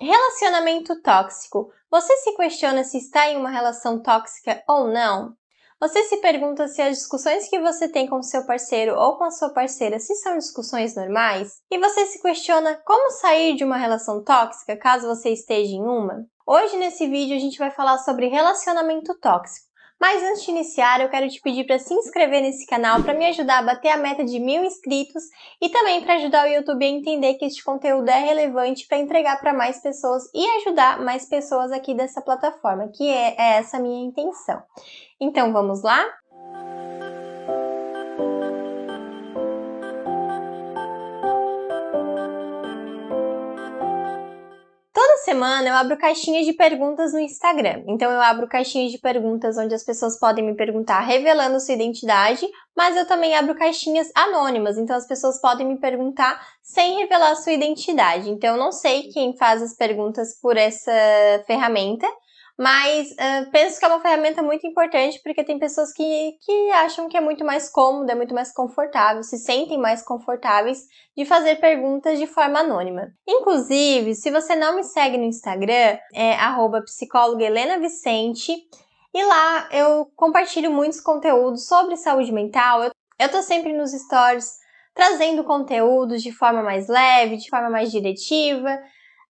Relacionamento tóxico. Você se questiona se está em uma relação tóxica ou não? Você se pergunta se as discussões que você tem com seu parceiro ou com a sua parceira se são discussões normais? E você se questiona como sair de uma relação tóxica caso você esteja em uma? Hoje nesse vídeo a gente vai falar sobre relacionamento tóxico. Mas antes de iniciar, eu quero te pedir para se inscrever nesse canal para me ajudar a bater a meta de 1000 inscritos e também para ajudar o YouTube a entender que este conteúdo é relevante para entregar para mais pessoas e ajudar mais pessoas aqui dessa plataforma, que é essa a minha intenção. Então vamos lá? Toda semana eu abro caixinhas de perguntas no Instagram. Então eu abro caixinhas de perguntas onde as pessoas podem me perguntar revelando sua identidade, mas eu também abro caixinhas anônimas, então as pessoas podem me perguntar sem revelar sua identidade. Então eu não sei quem faz as perguntas por essa ferramenta, mas penso que é uma ferramenta muito importante porque tem pessoas que acham que é muito mais cômodo, é muito mais confortável, se sentem mais confortáveis de fazer perguntas de forma anônima. Inclusive, se você não me segue no Instagram, é @psicóloga_Helena_Vicente, e lá eu compartilho muitos conteúdos sobre saúde mental. Eu tô sempre nos stories trazendo conteúdos de forma mais leve, de forma mais diretiva.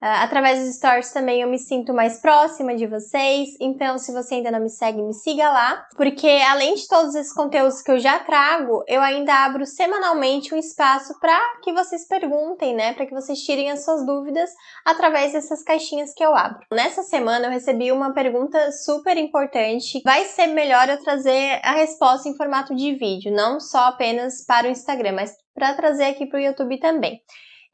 Através dos stories também eu me sinto mais próxima de vocês, então se você ainda não me segue, me siga lá, porque além de todos esses conteúdos que eu já trago, eu ainda abro semanalmente um espaço para que vocês perguntem, né, para que vocês tirem as suas dúvidas através dessas caixinhas que eu abro. Nessa semana eu recebi uma pergunta super importante, vai ser melhor eu trazer a resposta em formato de vídeo, não só apenas para o Instagram, mas para trazer aqui para o YouTube também.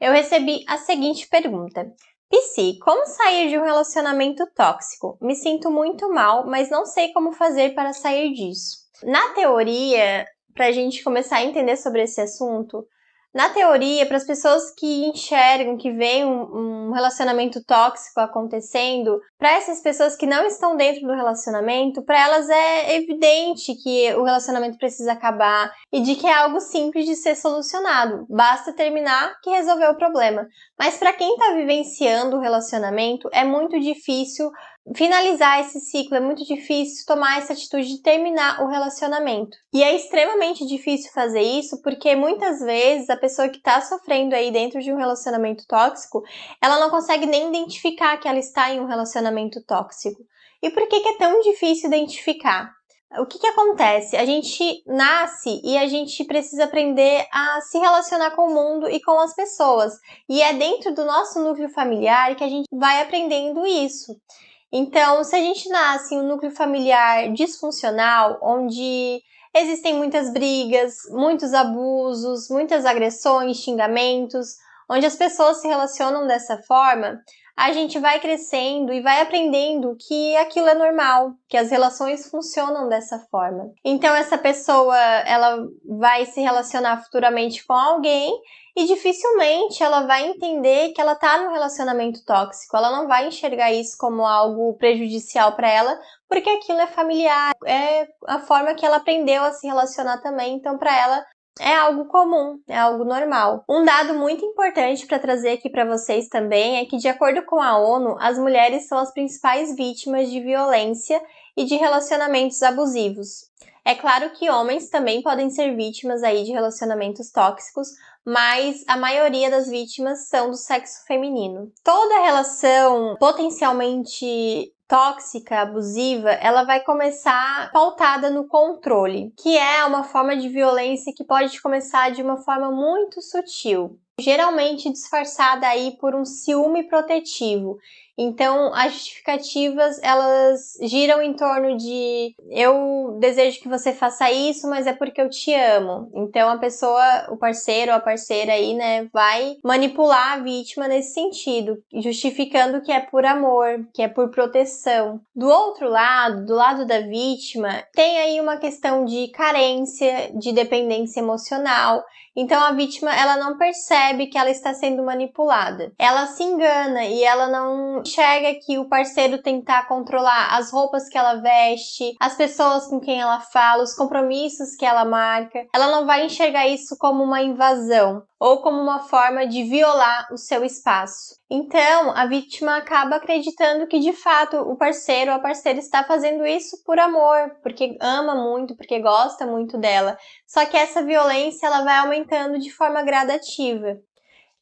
Eu recebi a seguinte pergunta: Psi, como sair de um relacionamento tóxico? Me sinto muito mal, mas não sei como fazer para sair disso. Na teoria, para a gente começar a entender sobre esse assunto, na teoria, para as pessoas que enxergam, que veem um relacionamento tóxico acontecendo, para essas pessoas que não estão dentro do relacionamento, para elas é evidente que o relacionamento precisa acabar e de que é algo simples de ser solucionado. Basta terminar que resolveu o problema. Mas para quem está vivenciando o relacionamento, é muito difícil finalizar esse ciclo, é muito difícil tomar essa atitude de terminar o relacionamento. E é extremamente difícil fazer isso porque muitas vezes a pessoa que está sofrendo aí dentro de um relacionamento tóxico, ela não consegue nem identificar que ela está em um relacionamento tóxico. E por que é tão difícil identificar? O que acontece? A gente nasce e a gente precisa aprender a se relacionar com o mundo e com as pessoas. E é dentro do nosso núcleo familiar que a gente vai aprendendo isso. Então, se a gente nasce em um núcleo familiar disfuncional, onde existem muitas brigas, muitos abusos, muitas agressões, xingamentos, onde as pessoas se relacionam dessa forma, a gente vai crescendo e vai aprendendo que aquilo é normal, que as relações funcionam dessa forma. Então, essa pessoa, ela vai se relacionar futuramente com alguém e dificilmente ela vai entender que ela está num relacionamento tóxico. Ela não vai enxergar isso como algo prejudicial para ela, porque aquilo é familiar, é a forma que ela aprendeu a se relacionar também. Então, para ela, é algo comum, é algo normal. Um dado muito importante para trazer aqui para vocês também é que, de acordo com a ONU, as mulheres são as principais vítimas de violência e de relacionamentos abusivos. É claro que homens também podem ser vítimas aí de relacionamentos tóxicos, mas a maioria das vítimas são do sexo feminino. Toda relação potencialmente tóxica, abusiva, ela vai começar pautada no controle, que é uma forma de violência que pode começar de uma forma muito sutil, geralmente disfarçada aí por um ciúme protetivo. Então, as justificativas, elas giram em torno de eu desejo que você faça isso, mas é porque eu te amo. Então, a pessoa, o parceiro ou a parceira aí, né, vai manipular a vítima nesse sentido, justificando que é por amor, que é por proteção. Do outro lado, do lado da vítima, tem aí uma questão de carência, de dependência emocional. Então, a vítima, ela não percebe que ela está sendo manipulada. Ela se engana e ela não enxerga que o parceiro tentar controlar as roupas que ela veste, as pessoas com quem ela fala, os compromissos que ela marca. Ela não vai enxergar isso como uma invasão ou como uma forma de violar o seu espaço. Então, a vítima acaba acreditando que, de fato, o parceiro ou a parceira está fazendo isso por amor, porque ama muito, porque gosta muito dela. Só que essa violência ela vai aumentando de forma gradativa.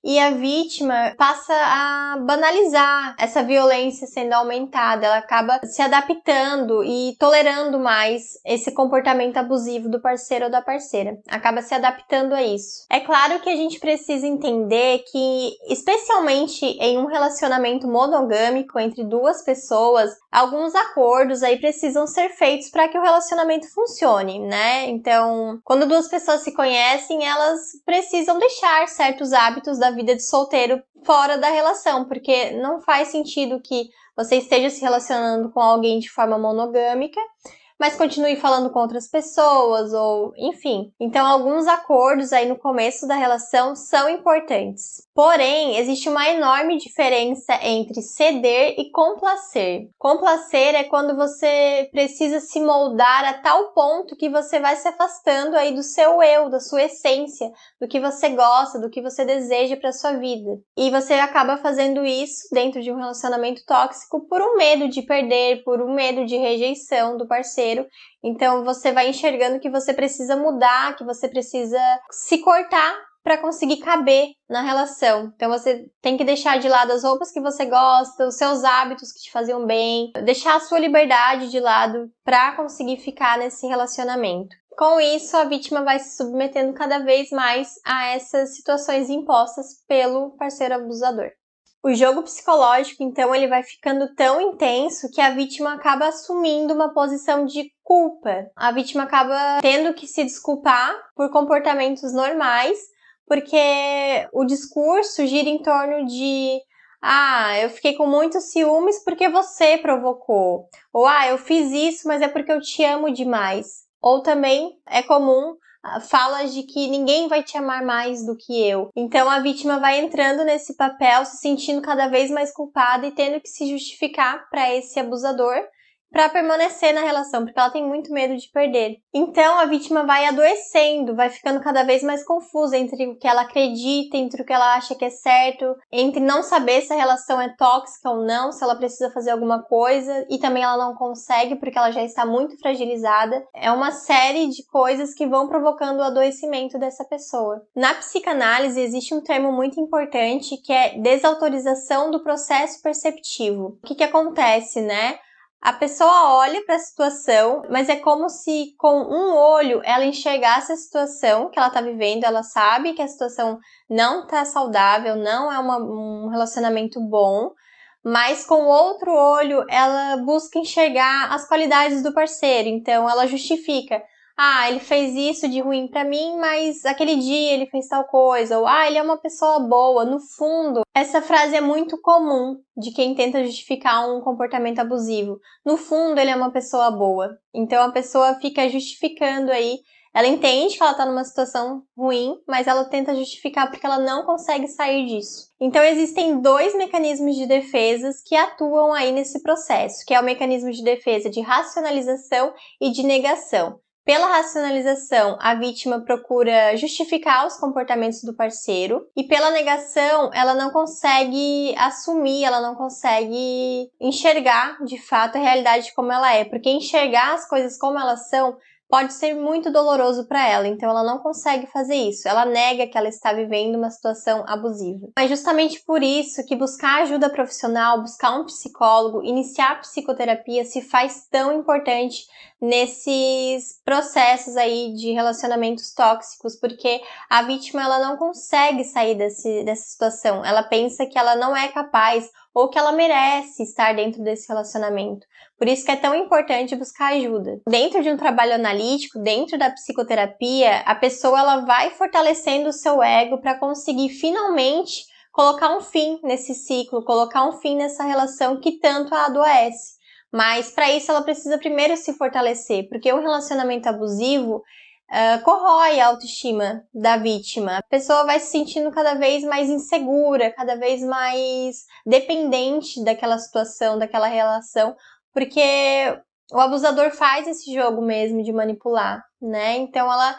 E a vítima passa a banalizar essa violência sendo aumentada, ela acaba se adaptando e tolerando mais esse comportamento abusivo do parceiro ou da parceira, acaba se adaptando a isso. É claro que a gente precisa entender que, especialmente em um relacionamento monogâmico entre duas pessoas, alguns acordos aí precisam ser feitos para que o relacionamento funcione, né? Então, quando duas pessoas se conhecem, elas precisam deixar certos hábitos da vida de solteiro fora da relação, porque não faz sentido que você esteja se relacionando com alguém de forma monogâmica, mas continue falando com outras pessoas, ou enfim. Então, alguns acordos aí no começo da relação são importantes. Porém, existe uma enorme diferença entre ceder e complacer. Complacer é quando você precisa se moldar a tal ponto que você vai se afastando aí do seu eu, da sua essência, do que você gosta, do que você deseja para sua vida. E você acaba fazendo isso dentro de um relacionamento tóxico por um medo de perder, por um medo de rejeição do parceiro. Então você vai enxergando que você precisa mudar, que você precisa se cortar para conseguir caber na relação. Então você tem que deixar de lado as roupas que você gosta, os seus hábitos que te faziam bem, deixar a sua liberdade de lado para conseguir ficar nesse relacionamento. Com isso, a vítima vai se submetendo cada vez mais a essas situações impostas pelo parceiro abusador. O jogo psicológico, então, ele vai ficando tão intenso que a vítima acaba assumindo uma posição de culpa. A vítima acaba tendo que se desculpar por comportamentos normais, porque o discurso gira em torno de eu fiquei com muitos ciúmes porque você provocou. Ou eu fiz isso, mas é porque eu te amo demais. Ou também é comum falas de que ninguém vai te amar mais do que eu. Então a vítima vai entrando nesse papel, se sentindo cada vez mais culpada e tendo que se justificar para esse abusador para permanecer na relação, porque ela tem muito medo de perder. Então a vítima vai adoecendo, vai ficando cada vez mais confusa entre o que ela acredita, entre o que ela acha que é certo, entre não saber se a relação é tóxica ou não, se ela precisa fazer alguma coisa, e também ela não consegue porque ela já está muito fragilizada. É uma série de coisas que vão provocando o adoecimento dessa pessoa. Na psicanálise existe um termo muito importante que é desautorização do processo perceptivo. O que acontece, né? A pessoa olha para a situação, mas é como se com um olho ela enxergasse a situação que ela está vivendo, ela sabe que a situação não está saudável, não é um relacionamento bom, mas com o outro olho ela busca enxergar as qualidades do parceiro, então ela justifica. Ele fez isso de ruim pra mim, mas aquele dia ele fez tal coisa. Ou, ele é uma pessoa boa. No fundo, essa frase é muito comum de quem tenta justificar um comportamento abusivo. No fundo, ele é uma pessoa boa. Então, a pessoa fica justificando aí. Ela entende que ela tá numa situação ruim, mas ela tenta justificar porque ela não consegue sair disso. Então, existem dois mecanismos de defesas que atuam aí nesse processo, que é o mecanismo de defesa de racionalização e de negação. Pela racionalização, a vítima procura justificar os comportamentos do parceiro e pela negação, ela não consegue assumir, ela não consegue enxergar de fato a realidade como ela é, porque enxergar as coisas como elas são pode ser muito doloroso para ela, então ela não consegue fazer isso, ela nega que ela está vivendo uma situação abusiva. Mas justamente por isso que buscar ajuda profissional, buscar um psicólogo, iniciar psicoterapia se faz tão importante nesses processos aí de relacionamentos tóxicos, porque a vítima ela não consegue sair dessa situação, ela pensa que ela não é capaz ou que ela merece estar dentro desse relacionamento. Por isso que é tão importante buscar ajuda. Dentro de um trabalho analítico, dentro da psicoterapia, a pessoa ela vai fortalecendo o seu ego para conseguir finalmente colocar um fim nesse ciclo, colocar um fim nessa relação que tanto a adoece. Mas para isso ela precisa primeiro se fortalecer, porque um relacionamento abusivo corrói a autoestima da vítima. A pessoa vai se sentindo cada vez mais insegura, cada vez mais dependente daquela situação, daquela relação, porque o abusador faz esse jogo mesmo de manipular, né? Então ela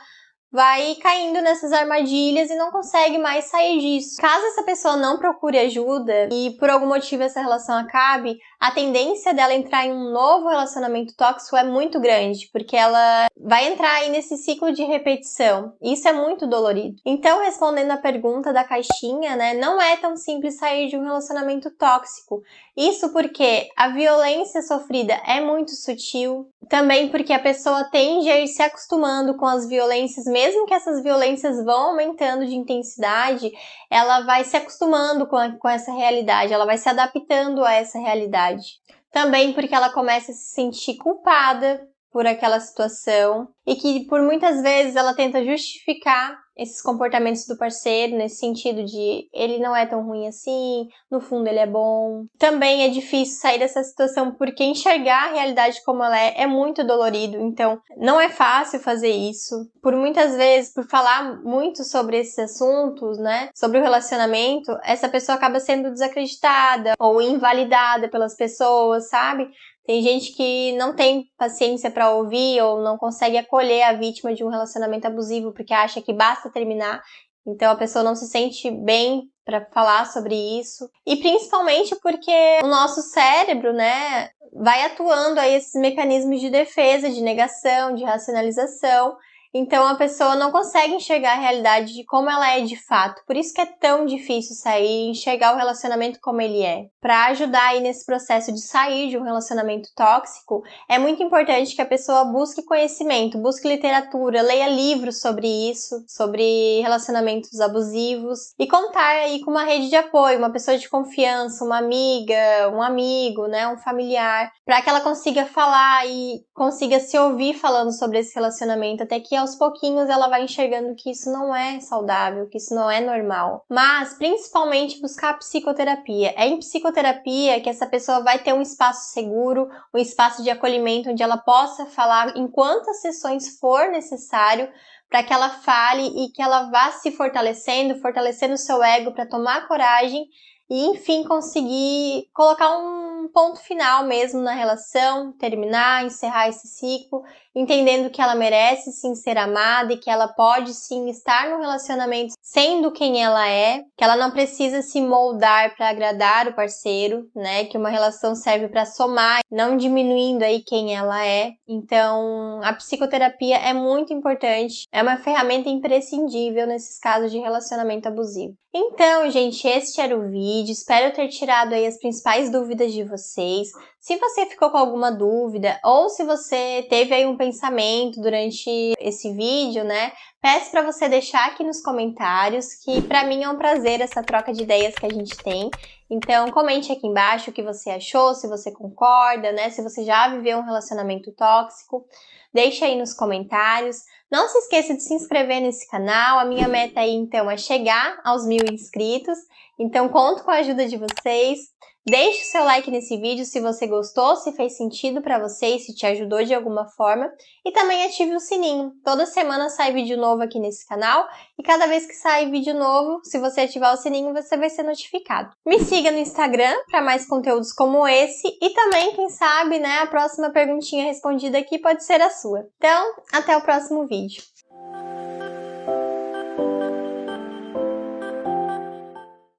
vai caindo nessas armadilhas e não consegue mais sair disso. Caso essa pessoa não procure ajuda e por algum motivo essa relação acabe, a tendência dela entrar em um novo relacionamento tóxico é muito grande, porque ela vai entrar aí nesse ciclo de repetição. Isso é muito dolorido. Então, respondendo a pergunta da caixinha, né, não é tão simples sair de um relacionamento tóxico. Isso porque a violência sofrida é muito sutil, também porque a pessoa tende a ir se acostumando com as violências, mesmo que essas violências vão aumentando de intensidade, ela vai se acostumando com essa realidade, ela vai se adaptando a essa realidade. Também porque ela começa a se sentir culpada por aquela situação e que por muitas vezes ela tenta justificar esses comportamentos do parceiro, nesse sentido de ele não é tão ruim assim, no fundo ele é bom. Também é difícil sair dessa situação porque enxergar a realidade como ela é muito dolorido, então não é fácil fazer isso. Por muitas vezes, por falar muito sobre esses assuntos, né, sobre o relacionamento, essa pessoa acaba sendo desacreditada ou invalidada pelas pessoas, sabe? Tem gente que não tem paciência para ouvir ou não consegue acolher a vítima de um relacionamento abusivo porque acha que basta terminar. Então a pessoa não se sente bem para falar sobre isso. E principalmente porque o nosso cérebro, né, vai atuando aí esses mecanismos de defesa, de negação, de racionalização. Então a pessoa não consegue enxergar a realidade de como ela é de fato. Por isso que é tão difícil sair e enxergar o relacionamento como ele é. Para ajudar aí nesse processo de sair de um relacionamento tóxico, é muito importante que a pessoa busque conhecimento, busque literatura, leia livros sobre isso, sobre relacionamentos abusivos e contar aí com uma rede de apoio, uma pessoa de confiança, uma amiga, um amigo, né, um familiar, para que ela consiga falar e consiga se ouvir falando sobre esse relacionamento, até que aos pouquinhos ela vai enxergando que isso não é saudável, que isso não é normal. Mas, principalmente, buscar psicoterapia. É em psicoterapia que essa pessoa vai ter um espaço seguro, um espaço de acolhimento onde ela possa falar em quantas sessões for necessário para que ela fale e que ela vá se fortalecendo o seu ego para tomar coragem e, enfim, conseguir colocar um ponto final mesmo na relação, terminar, encerrar esse ciclo, entendendo que ela merece sim ser amada e que ela pode sim estar no relacionamento sendo quem ela é, que ela não precisa se moldar para agradar o parceiro, né? Que uma relação serve para somar, não diminuindo aí quem ela é. Então, a psicoterapia é muito importante, é uma ferramenta imprescindível nesses casos de relacionamento abusivo. Então, gente, este era o vídeo. Espero ter tirado aí as principais dúvidas de vocês. Se você ficou com alguma dúvida ou se você teve aí um pensamento durante esse vídeo, né? Peço para você deixar aqui nos comentários, que para mim é um prazer essa troca de ideias que a gente tem. Então, comente aqui embaixo o que você achou, se você concorda, né? Se você já viveu um relacionamento tóxico. Deixa aí nos comentários. Não se esqueça de se inscrever nesse canal. A minha meta aí, então, é chegar aos 1000 inscritos. Então, conto com a ajuda de vocês. Deixe o seu like nesse vídeo se você gostou, se fez sentido para você e se te ajudou de alguma forma. E também ative o sininho. Toda semana sai vídeo novo aqui nesse canal. E cada vez que sai vídeo novo, se você ativar o sininho, você vai ser notificado. Me siga no Instagram para mais conteúdos como esse. E também, quem sabe, né, a próxima perguntinha respondida aqui pode ser a sua. Então, até o próximo vídeo.